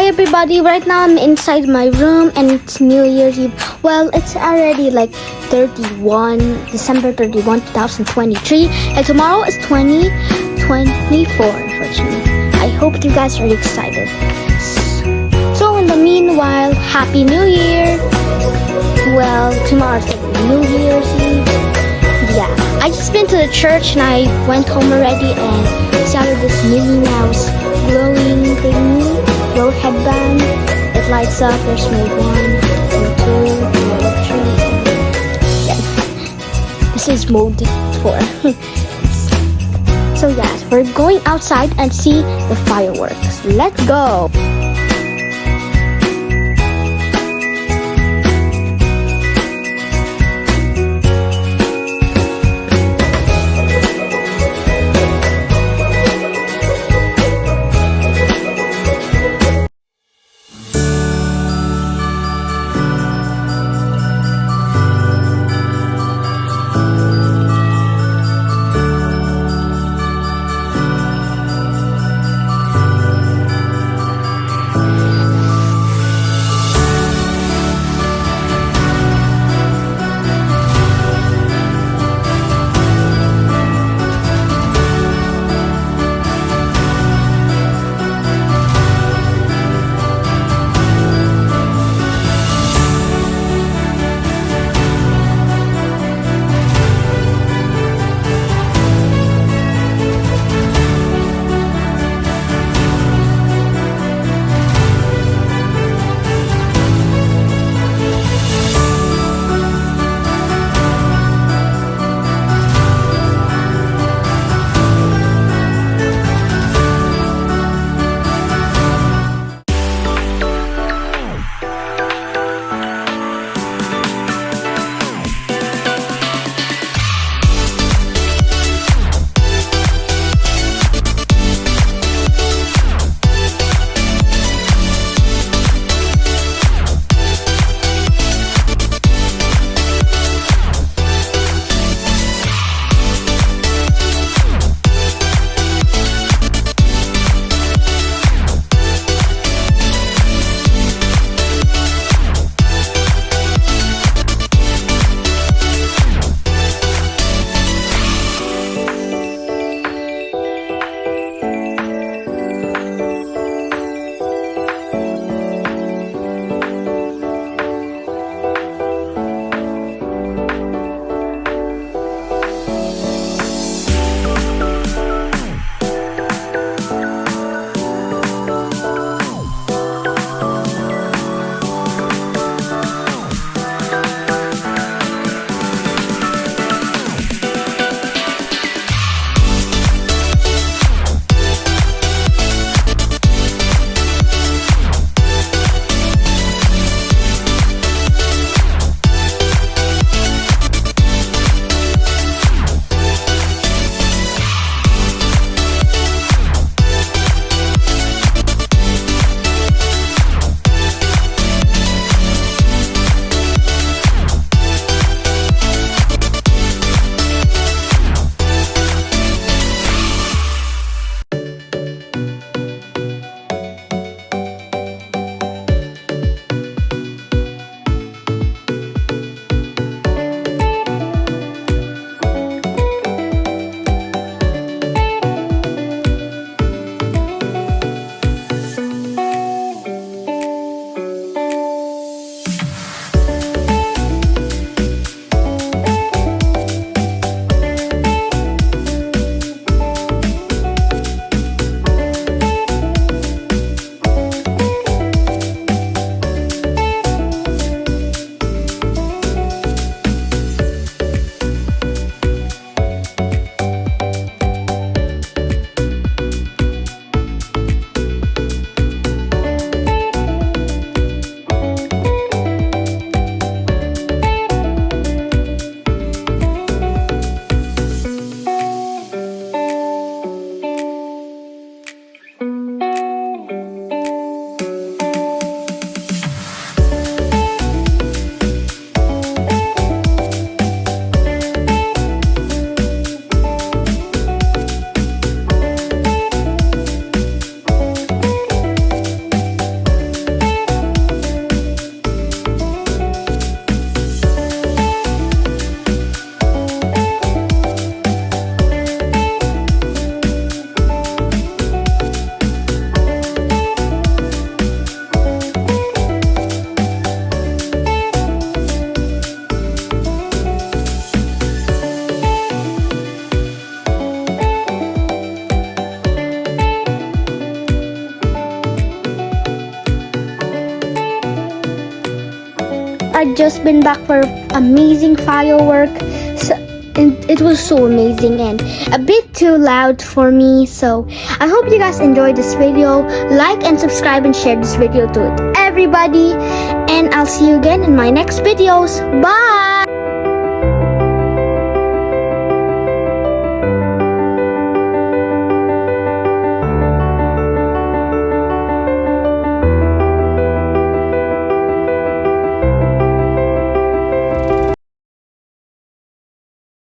Hi everybody, right now I'm inside my room and it's New Year's Eve. Well, it's already like December 31, 2023, and tomorrow is 2024, unfortunately. I hope you guys are excited. So in the meanwhile, Happy New Year! Well, tomorrow's New Year's Eve. Yeah, I just been to the church and I went home already and started this Minnie Mouse glowing thingy, glow headband. It lights up. There's mode 1, mode 2, mode 3. Yeah, this is mode 4. So yeah, we're going outside and see the fireworks. Let's go. I've just been back for amazing firework. So, and it was so amazing and a bit too loud for me. So I hope you guys enjoyed this video. Like and subscribe and share this video to everybody. And I'll see you again in my next videos. Bye!